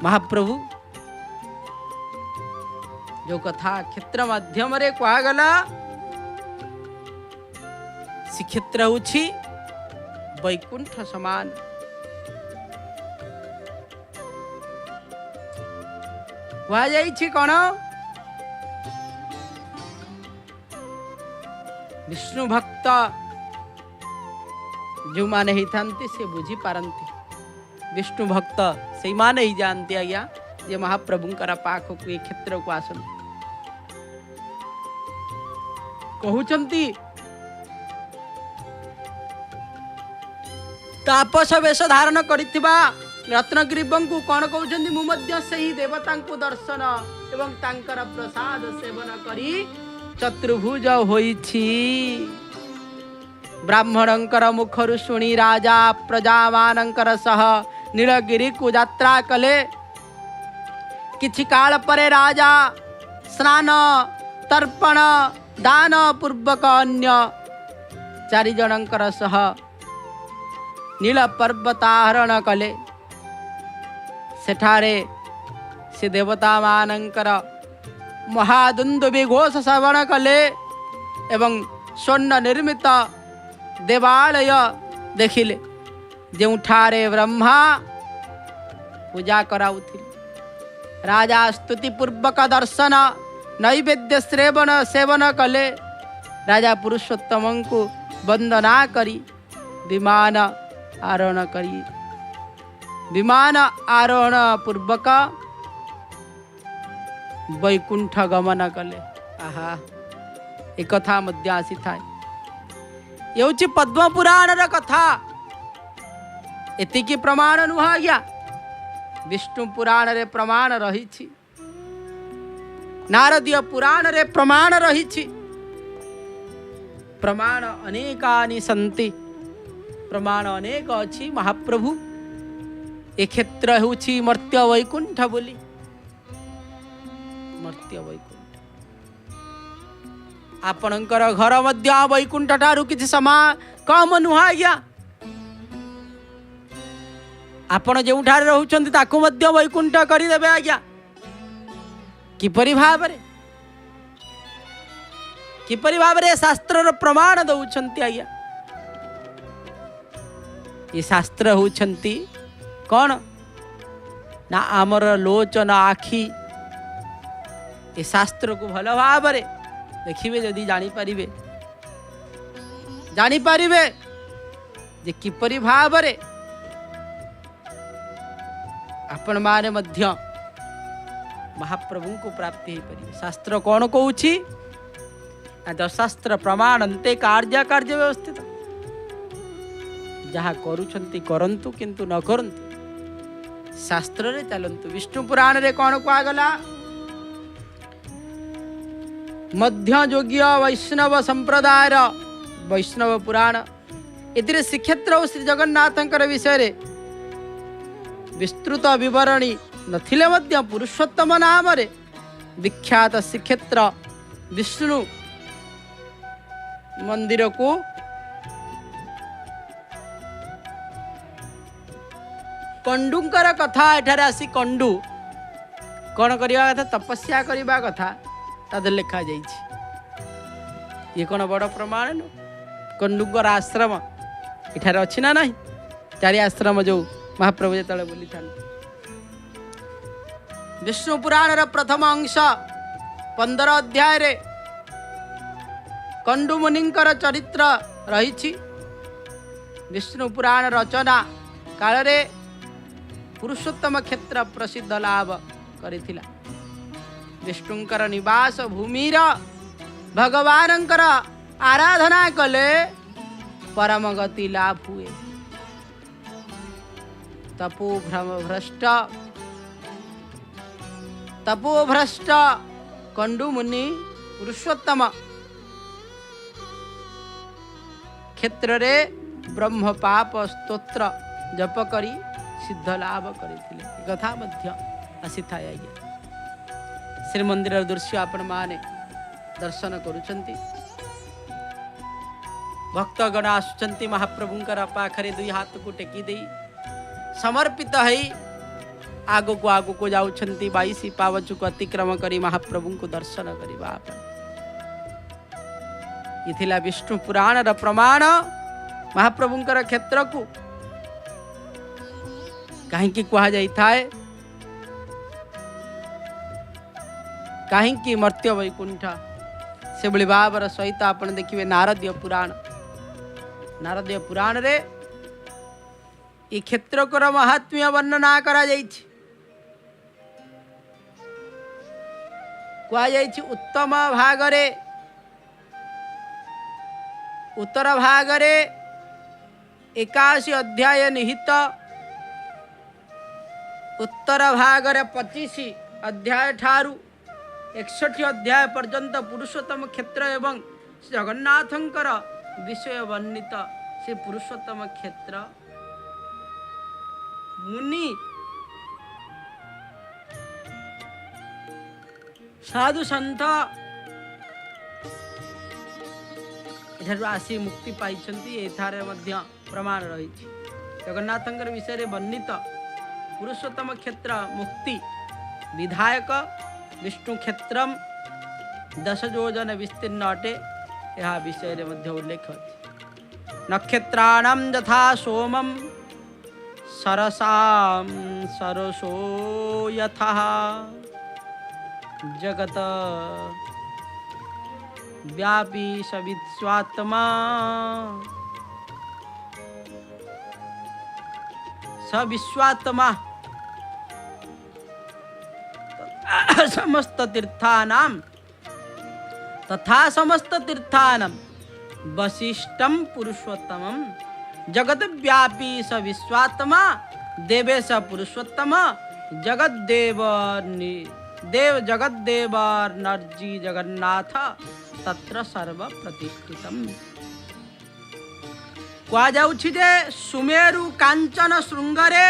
महाप्रभु जो कथा क्षेत्र माध्यम रे कहगला श्रीक्षेत्र होछि वैकुंठ समान कह जाइछि कौन विष्णु भक्त जो माने ही थांती से बुझी पारंती विष्णु भक्त से माने ही जानती आज्ञा ये महाप्रभुंकर पाख को ये क्षेत्र को आसन कहउचंती तापस वेश धारण करिथिबा रत्नगिरीबं को कौन कहउचंती मु मध्य सही देवता को दर्शन एवं तांकर प्रसाद सेवन करी चतुर्भुज होइछि। ब्राह्मणंकर मुखरु शुणी राजा प्रजावानंकर सह नीलगिरी को यात्रा कले किछि काल परे राजा स्नान तर्पण दान पूर्वक अन्य चारि जनंकर सह नील पर्वतारोहण कले सेठारे से देवता मानंकर महादुंदुभि घोष श्रवण कले एवं स्वर्ण निर्मित देवालय देखिले जोठारे ब्रह्मा पूजा कराउथिले राजा स्तुति पूर्वक दर्शन नैवेद्य सेवन कले राजा पुरुषोत्तम को वंदना करी विमान आरोहण पूर्वक वैकुंठ गमन कले। आहा एक कथा मध्य आसी थाए ये पद्म पुराण कथा एतिकी प्रमाण नुह आज्ञा विष्णु पुराण रे प्रमाण रही, नारदीय पुराण रे प्रमाण रही, प्रमाण अनेकानि सन्ति, प्रमाण अनेक अछि। महाप्रभु ए क्षेत्र होछि मर्त्य वैकुंठ बोली, मर्त्य वैकुंठ आपणकर घर मध्य वैकुंठ ठारू किछि समा कम नुह आज्ञा। आपण जोठारे रहउछन्ति ताकू मध्य वैकुंठ करिदेबे आज्ञा। किपरि भावरे, किपरि भावरे शास्त्र प्रमाण दउछन्ति आज्ञा। ये शास्त्र होउछन्ति कौन ना आमर लोचन आखि। ये शास्त्र को भल भावरे देखिबे, जदि जानी पारिबे जे किपरि भावरे आपण माने मध्य महाप्रभु को प्राप्ति हो पारिबे। शास्त्र कौन कहूछि, दशास्त्र प्रमाण अंते कार्य कार्य व्यवस्थित। जहाँ करूछन्ति करंतु किंतु न करंतु शास्त्र रे चलंतु। विष्णु पुराण रे कौन कहा गला, मध्य योग्य वैष्णव संप्रदायर वैष्णव पुराण। एथिरे श्रीक्षेत्र और श्री जगन्नाथंकर विषय रे विस्तृत विवरणी नथिले मध्य पुरुषोत्तम नाम रे विख्यात श्रीक्षेत्र विष्णु मंदिर को कंडुंकर कथा एठारे आसी कंडू कौन करवा कथा, तपस्या करवा कथा तादर लिखा जाइछि। ये कौन बड़ प्रमाण नु, कंडुंकर आश्रम एठारे अछि ना नहीं। चारि आश्रम जो महाप्रभु जेतले बोली था। विष्णु पुराण रा प्रथम अंश 15 अध्याय रे कंडू मुनिंकर चरित्र रही। विष्णु पुराण रचना काल रे पुरुषोत्तम क्षेत्र प्रसिद्ध लाभ करिथिला। विष्णुंकर निवास भूमि भगवानंकर आराधना कले परम गति लाभ हुए। तपोभ्रष्ट कंडू मुनि पुरुषोत्तम क्षेत्र रे ब्रह्म पाप स्तोत्र जप करी सिद्ध लाभ करथिले। कथा मध्य आसी था। श्रीमंदिर दृश्य आपण माने दर्शन करुचंती। भक्तगण आसुचंती महाप्रभुंकर पाखरे दुई हाथ को टेकी दे समर्पित है आगो को जाउछंती। 22 पावच को अतिक्रम करी महाप्रभु को दर्शन करबा। इथिला विष्णु पुराण रा प्रमाण महाप्रभुंकर क्षेत्र को कहीं कहा जाई थाए, कहीं मर्त्य वैकुंठ से बड़ी भावर सहित आपण देखिए। नारदीय पुराण, नारदीय पुराण रे ये क्षेत्र को महात्म्य वर्णना करा जाइछि। कहा जाइछि उत्तम भागरे उत्तर भागरे 81 अध्याय निहित, उत्तर भागरे 25 अध्याय ठारू 61 अध्याय पर्यंत पुरुषोत्तम क्षेत्र एवं जगन्नाथंकर विषय वर्णित। से पुरुषोत्तम क्षेत्र मुनि साधु सन्थ एठारु आसी मुक्ति पाइछन्ति। एठारे मध्य प्रमाण रही। जगन्नाथंकर विषय वर्णित पुरुषोत्तम क्षेत्र मुक्ति विधायक विष्णु क्षेत्रम 10 योजन विस्तीर्ण अटे। यह विषय मध्य उल्लेख अछि। नक्षत्राणां यथा सोमं सरसां सरसो यथा जगत व्यापी सविश्वात्मा सविश्वात्मा समस्त तीर्थानां तथा समस्त तीर्थानां वशिष्ठं पुरुषोत्तमं जगत व्यापी स विश्वात्मा देवेश पुरुषोत्तम जगद्देव देव जगद्देव नर्जी जगन्नाथ तत्र सर्व प्रतिष्ठितम। कहुछि जे सुमेरु कांचन श्रृंगरे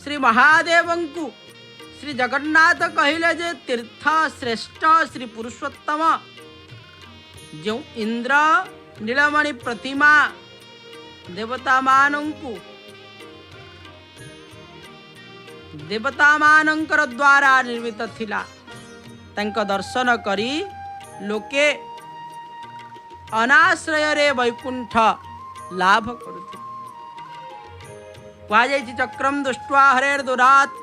श्री महादेवंकु श्री जगन्नाथ कहले जे तीर्थ श्रेष्ठ श्री पुरुषोत्तम जो इंद्र नीलमणि प्रतिमा देवता मानंकर द्वारा निर्मित थिला तांको दर्शन करी लोके अनाश्रय रे वैकुंठ लाभ करुथे। कहुछि चक्रम दृष्ट्वा हरेर्दुरात्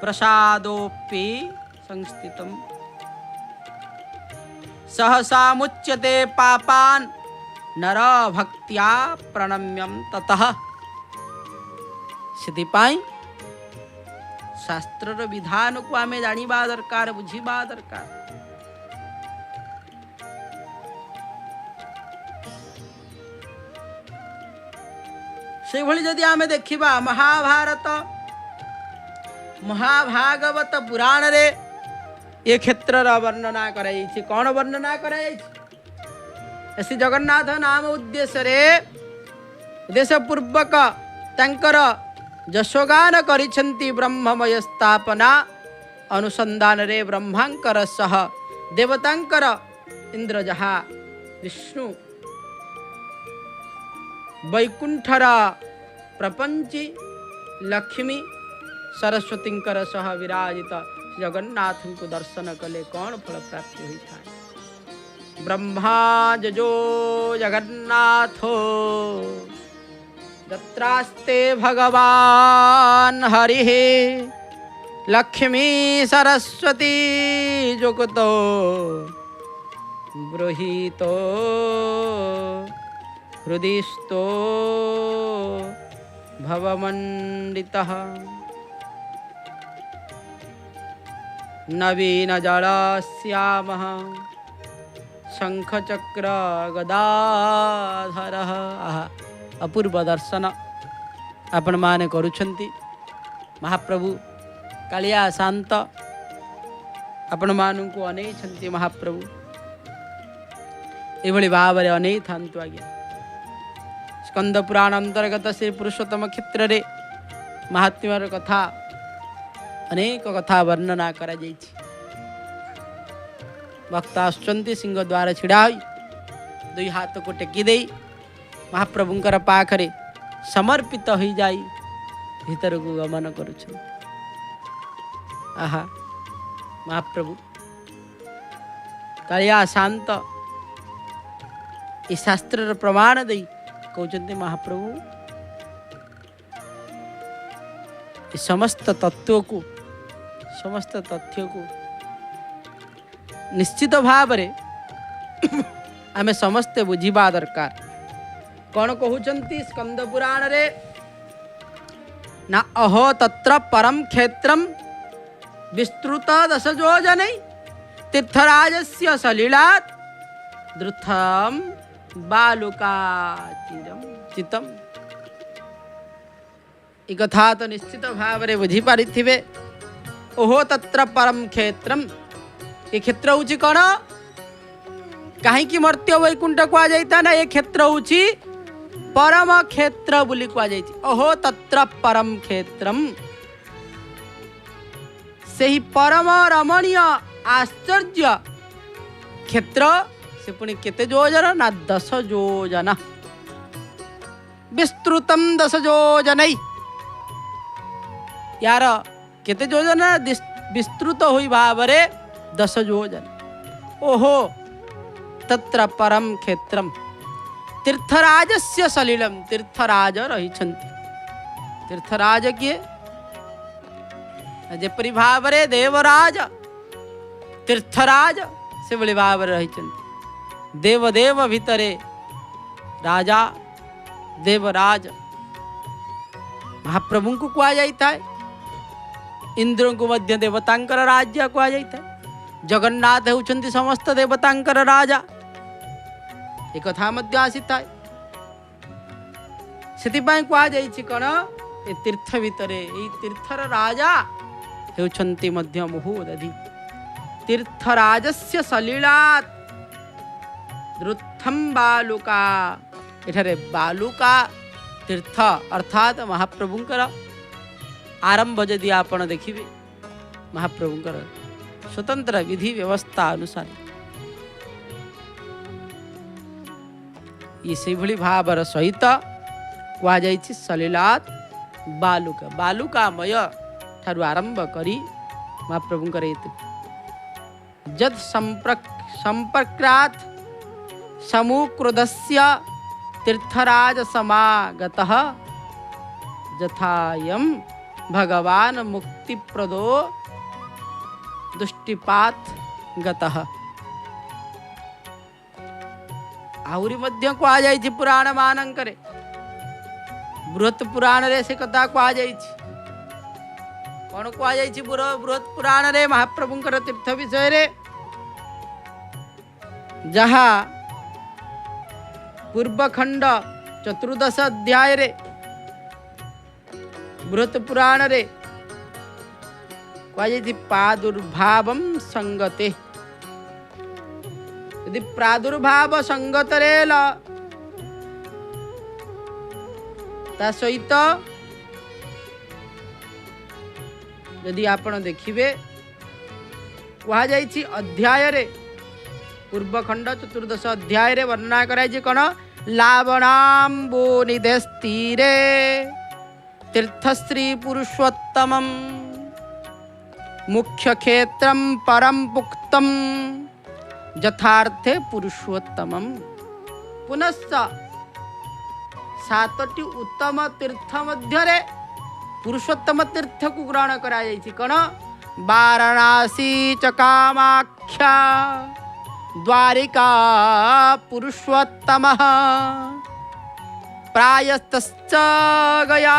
प्रसादोपि संस्थितम् सहसा मुच्यते पापान् नर भक्त्या प्रणम्यम ततः। से शास्त्र विधान को आम जानिबा दरकार बुझिबा दरकार। से भली जदि आम देखिबा महाभारत महाभागवत पुराण रे ये क्षेत्र वर्णना कराई। कौन वर्णना कराई? श्री जगन्नाथ नाम उद्देश्य रे उद्देश्यपूर्वक तांकर यशोगान करिछन्ति ब्रह्ममय स्थापना अनुसंधान रे ब्रह्मांकर सह देवतांकर इंद्र जहा विष्णु वैकुंठर प्रपंची लक्ष्मी सरस्वतींकर सह विराजित जगन्नाथ को दर्शन कले कौन फल प्राप्ति होता है? ब्रह्मा जजो जगन्नाथो दत्रास्ते भगवान हरिः लक्ष्मी सरस्वती जुगतो ब्रूहीतो हृदिस्थो भवमंडितः नवीन जलश्यामः शंखचक्र गदाधर। अपूर्व दर्शन आपण माने करुछंती। महाप्रभु कालिया शांत आपण मानू को अनेई छंती। महाप्रभु एभली भाव रे अनेई थांतु आज्ञा। स्कंद पुराण अंतर्गत श्री पुरुषोत्तम क्षेत्र रे महात्म्यर कथा अनेक कथा वर्णना करा जाइछि। भक्त आसुचंती सिंह द्वार छिड़ा होई दुई हाथ को टेकी देई महाप्रभुंकर पाखरे समर्पित हो जाई भीतर को गमन करुछन। आहा महाप्रभु कालिया शांत इस शास्त्र प्रमाण दई कहते महाप्रभु इस समस्त तत्व को समस्त तथ्य को निश्चित भाव रे आमे समस्ते बुझिबा दरकार। कौन कहउचंती स्कंद पुराण रे ना अहो तत्र परम क्षेत्रम विस्तृत दश योजनै तीर्थराजस्य सलीलात् द्रुथम बालुकाचिरम चितम। ई कथा तो निश्चित भाव रे बुझी पारिथिबे। ओहो तत्र परम क्षेत्रम ये क्षेत्र होची कौन कहीं मर्त्य वैकुंठ कह जाता ना ये क्षेत्र होची परम क्षेत्र बोली कह जाइछि। ओहो तत्र परम क्षेत्रम से ही परम रमणीय आश्चर्य क्षेत्र से पुणी केते योजन ना 10 योजन विस्तृतम 10 योजनै। यार केते योजन विस्तृत हुई भाव रे 10 योजन। ओहो तत्र परम क्षेत्रम तीर्थराजस्य सलीलम तीर्थराज रही। तीर्थराज किए जेपरी भाव रे देवराज तीर्थराज से बड़े भाव रही। देवदेव भितरे राजा देवराज महाप्रभु को कह जाता है। इंद्र को मध्य देवतांकर राज्य कह जाता है। जगन्नाथ होउछंती समस्त देवतांकर राजा एक कथा मध्य आसी था। सेति कह जाइछि कौन ए तीर्थ भितरे एई तीर्थर राजा हेउछन्ति मध्य महोदधि तीर्थराजस्य सलीलात् रुत्थम बालुका एठारे बालुका तीर्थ अर्थात महाप्रभुंकर आरंभ जदि आपण देखिबे महाप्रभुंकर स्वतंत्र विधि व्यवस्था अनुसार ये से भली भावर सहित कह जाइछि सलीलात् बालुका बालुकामय ठारू आरंभ करी महाप्रभुंकर जद संपर्क्रात् समुक्रुधस्य तीर्थराज समागतः यथायं भगवान मुक्तिप्रदो दुष्टिपात गतः आहुरी मध्य कह जाइछि पुराण मानंकरे बृहत पुराण रे से कथा कह जाइछि कौन कह जाइछि बृहत पुराण रे महाप्रभुंकर तीर्थ विषय रे जहाँ पूर्वखंड 14 अध्याय रे बृहत पुराण रे कह प्रादुर्भावम संगते यदि प्रादुर्भाव संगत रे ता सहित यदि आपण देखिबे कह जाइछि अध्याय रे पूर्वखंड 14 अध्याय रे वर्णना कराई कौन लावणाम्बो निधेस्तीरे तीर्थश्री पुरुषोत्तमं मुख्य क्षेत्रम परम पुक्तम यथार्थे पुरुषोत्तमं पुनश्च 7टी उत्तम तीर्थ मध्य पुरुषोत्तम तीर्थ को ग्रहण करा जाइछि कौन वाराणसी च कामाख्या द्वारिका पुरुषोत्तमः प्रायस्तश्च गया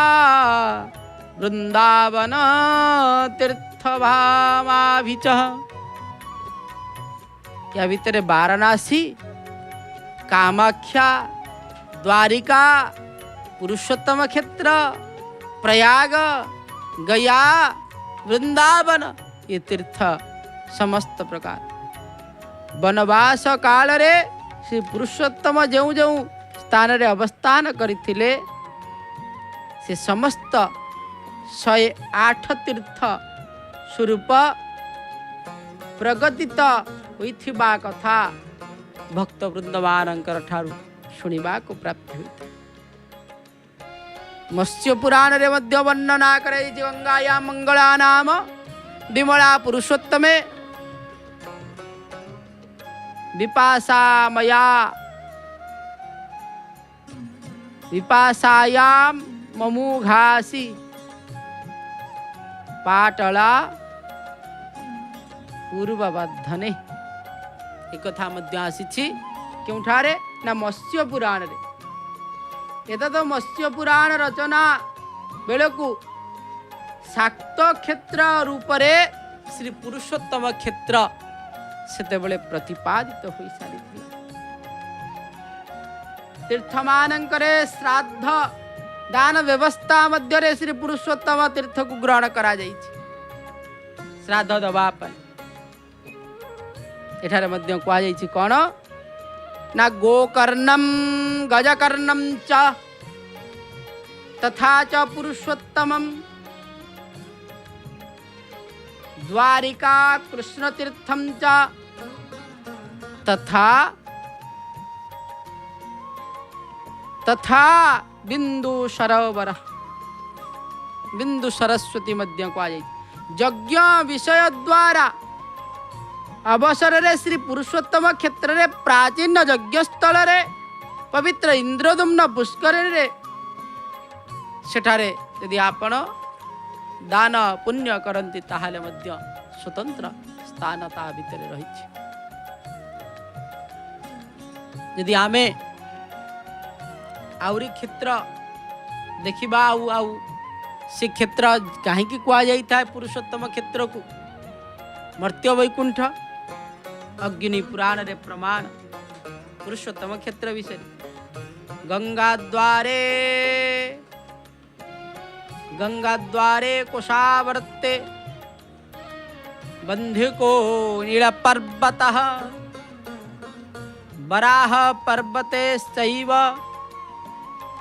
वृंदावन तीर्थभामाभिच या भीतर वाराणसी कामाख्या द्वारिका पुरुषोत्तम क्षेत्र प्रयाग गया वृंदावन ये तीर्थ समस्त प्रकार वनवास काल रे श्री पुरुषोत्तम जो जो स्थान रे अवस्थान करथिले से समस्त 108 तीर्थ स्वरूप प्रगतित होइथिबा कथा भक्त वृंदमानंकर ठारू शुणिबा को प्राप्त होइता मत्स्य पुराण रे मध्य वर्णना करे गंगाया मंगला नाम विमला पुरुषोत्तमे विपासामया विपासायां ममुघासी पाटला पूर्वबद्धने एक कथा मध्य आसी क्योंठारे ना मत्स्य पुराण रे एत तो मत्स्य पुराण रचना बेलकु शाक्त क्षेत्र रूप रे श्री पुरुषोत्तम क्षेत्र सेतेबेले प्रतिपादित हो सारी तीर्थमानंकरे श्राद्ध दान व्यवस्था मध्य रे श्री पुरुषोत्तम तीर्थ को ग्रहण करा जाइछि श्राद्ध दबा एठारे मध्य कहा जाइछि कौन ना गोकर्णम गजकर्णम च तथा च पुरुषोत्तमम द्वारिका कृष्ण तीर्थम च तथा तथा बिंदु सरोवर बिंदु सरस्वती मध्य कहुई यज्ञ विषय द्वारा अवसर रे श्री पुरुषोत्तम क्षेत्र रे प्राचीन यज्ञ स्थल रे पवित्र इंद्रदुम्न पुष्कर रे सेठारे यदि आपण दान पुण्य करती ताहाले मध्य स्वतंत्र स्थान ता भितर रही यदि आमे आउरी क्षेत्र देखिबा आउ से क्षेत्र कहीं कह जाए पुरुषोत्तम क्षेत्र को मर्त्य वैकुंठ अग्नि पुराण रे प्रमाण पुरुषोत्तम क्षेत्र विषय गंगा द्वारे गंगाद्वारे कुशावर्ते बंधिको नीलपर्वतः वराह पर्वते चैव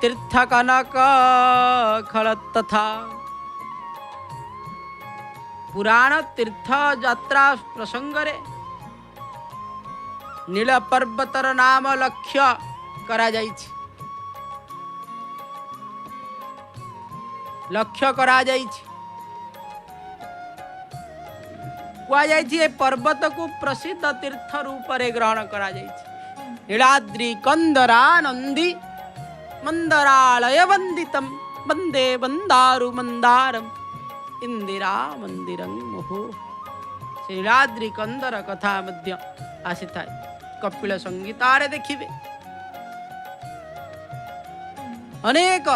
तीर्थकनक खलतथा। पुराण तीर्थ यात्रा प्रसंगरे नीलपर्वतर नाम लक्ष्य करा जाइछि। लक्ष्य करा जाइछि कुआ जाइछि ए पर्वत को प्रसिद्ध तीर्थ रूप रे ग्रहण करा जाइछि। नीलाद्रि कंदरा नंदी मंदरालय वंदितम वंदे वंदारु मंदारम इंदिरा मंदिरं मुहु। नीलाद्रि कंदर कथा मध्य आसी थाए कपिल संगीतारे देखिबे। अनेक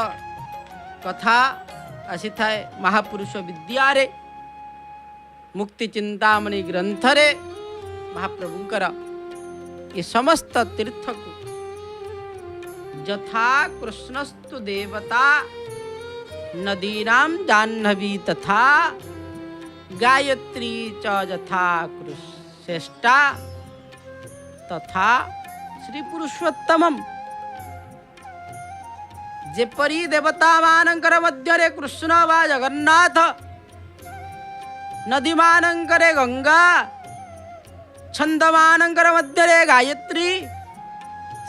कथा आसी थाए महापुरुष विद्यारे मुक्ति चिंतामणि ग्रंथरे महाप्रभुंकर ये समस्त तीर्थ को यथा कृष्णस्तु देवता नदीनां जाह्नवी तथा गायत्री च यथा श्रेष्ठा तथा श्री पुरुषोत्तमम। जेपरी देवता मानंकर मध्यरे कृष्ण वा जगन्नाथ, नदी मानंकरे गंगा, छंद मानंकर मध्यरे गायत्री,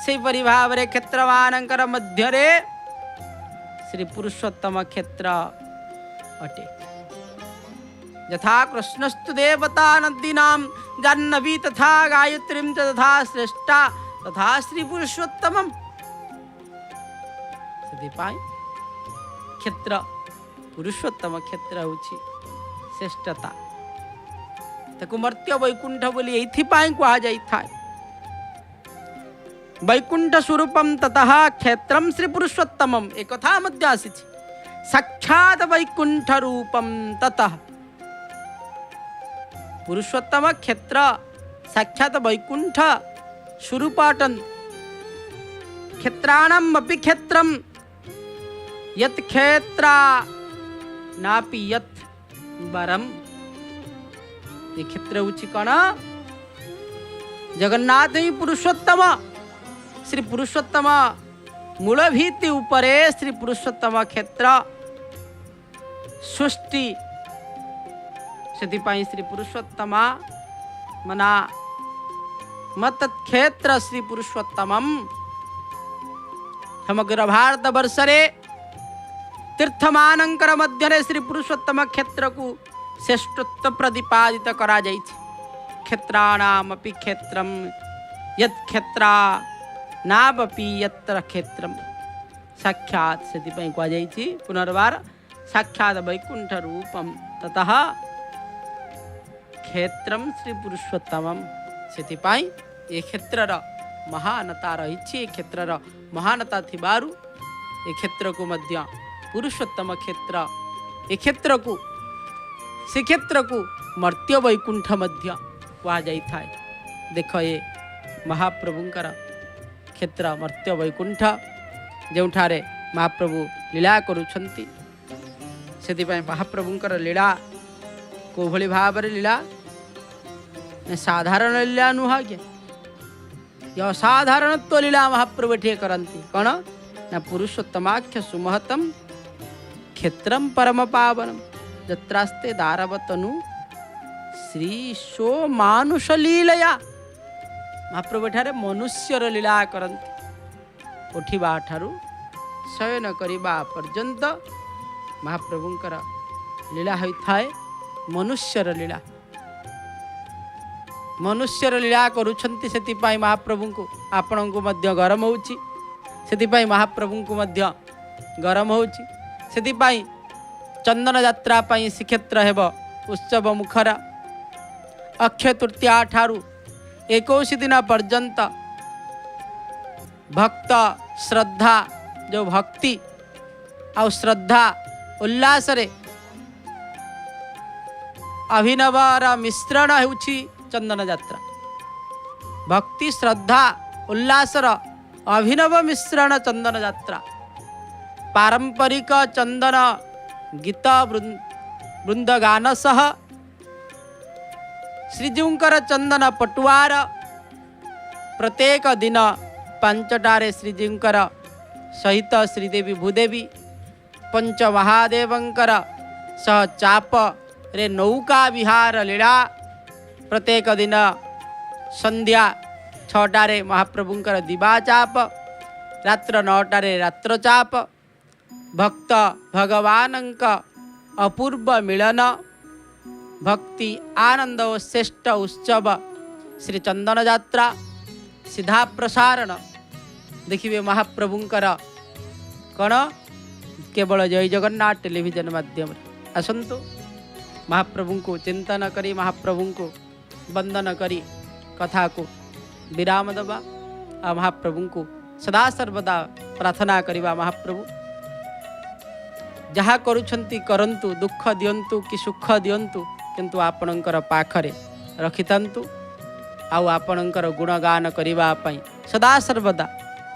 से परिभाव रे क्षेत्र मानंकर मध्यरे श्री पुरुषोत्तम क्षेत्र अटे। यथा कृष्णस्तु देवता नदीनां जाह्नवी तथा गायत्रीं च तथा श्रेष्ठा तथा श्री पुरुषोत्तमम। ସେଥିପାଇଁ क्षेत्र पुरुषोत्तम क्षेत्र होछि श्रेष्ठता। ताकू मर्त्य वैकुंठ बोली एथिପାଇଁ कुहा जाई थाए। वैकुंठ स्वरूपम ततः क्षेत्रम श्री पुरुषोत्तमम एक कथा मध्य आसीछि। साक्षात वैकुंठ रूपम ततः पुरुषोत्तम क्षेत्र साक्षात वैकुंठ स्वरूपाटन। क्षेत्राणाम अपि क्षेत्रम यत् क्षेत्रा नापि यत् वरम। ये क्षेत्र होछि कण जगन्नाथ ही पुरुषोत्तम। श्री पुरुषोत्तम मूल भीति उपरे श्री पुरुषोत्तम क्षेत्र सृष्टि। ସେଥିପାଇଁ श्री पुरुषोत्तम मना मत क्षेत्र श्री पुरुषोत्तमम। समग्र भारत वर्ष रे तीर्थमानंकर मध्यरे श्री पुरुषोत्तम क्षेत्र को श्रेष्ठत्व प्रतिपादित करा जाइछि। क्षेत्राणाम अपि क्षेत्रम यत् क्षेत्रा नावपि यत्र क्षेत्रम। साक्षात ସେଥିପାଇଁ କୁହା ଯାଇଛି पुनर्बार साक्षात वैकुंठ रूपम ततः क्षेत्रम श्री पुरुषोत्तमम। ସେଥିପାଇଁ ए क्षेत्रर महानता रहिछि। ए क्षेत्रर महानता थिबारु ए क्षेत्र को मध्य पुरुषोत्तम क्षेत्र। ए क्षेत्र को से क्षेत्र को मर्त्य वैकुंठ मध्य कुहा जाई थाए। देख ये महाप्रभुंकर क्षेत्र मर्त्य वैकुंठ जोठारे महाप्रभु लीला करुछंती। सेतिपाई महाप्रभुंकर लीला को भली भाବରେ लीला साधारण लीला नुहा के या असाधारणत्व लीला महाप्रभु ठे करंती। कौन ना पुरुषोत्तमाख्य सुमहतम क्षेत्रम परम पावनम जत्रास्ते दारवतनु श्री सो मानुष लीलया। महाप्रभु ठारे मनुष्यर लीला करंती। उठिबा ठारू शयन करिबा पर्यंत महाप्रभुंकर लीला होई थाए। मनुष्यर लीला मनुष्यर लीला करुछंती। सेतिपाई महाप्रभु को आपण को मध्य गरम होउची। सेतिपाई महाप्रभु को मध्य गरम होउची। सेतिपाई चंदन यात्रा पाई श्रीक्षेत्र हेब उत्सव मुखरा। अक्षय तृतीया ठारू 21 दिन पर्यंत भक्त श्रद्धा जो भक्ति आ श्रद्धा उल्लास रे अभिनवर मिश्रण होउछि चंदन यात्रा। भक्ति श्रद्धा उल्लासर अभिनव मिश्रण चंदन यात्रा। पारंपरिक चंदन गीत वृंदगान सह श्रीजीकर चंदन पटुआर प्रत्येक दिन 5टारे श्रीजीकर सहित श्रीदेवी भूदेवी पंच महादेवंकर सह चाप रे नौका विहार लीला प्रत्येक दिन संध्या 6टारे महाप्रभुंकर दिवा चाप रात्र 9टारे रात्र चाप भक्त भगवानंक अपूर्व मिलन भक्ति आनंद और श्रेष्ठ उत्सव श्री चंदन यात्रा सीधा प्रसारण देखिए महाप्रभुंकर कौन केवल जय जगन्नाथ टेलीविजन माध्यम आसतु महाप्रभु को चिंतन करी महाप्रभु को वंदन करी कथा को विराम दबा आ महाप्रभु को सदा सर्वदा प्रार्थना करवा महाप्रभु जहाँ करुछंती करंतु दुख दियंतु कि सुख दियंतु किंतु आपणकर पाखरे रखिथांतु आउ आपणकर गुणगान करिबा पई सदा सर्वदा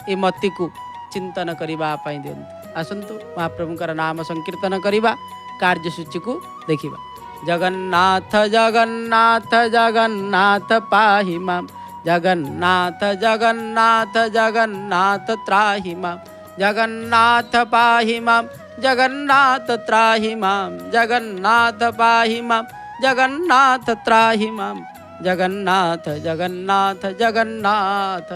ए मति को चिंतन करिबा पई दियंतु आसंतु महाप्रभुंकर नाम संकीर्तन करिबा कार्यसूची को देखिबा जगन्नाथ जगन्नाथ जगन्नाथ पाहि माम जगन्नाथ जगन्नाथ जगन्नाथ त्राहि माम जगन्नाथ पाहि माम जगन्नाथ त्राहि माम जगन्नाथ पाहि माम जगन्नाथ त्राहि माम जगन्नाथ जगन्नाथ जगन्नाथ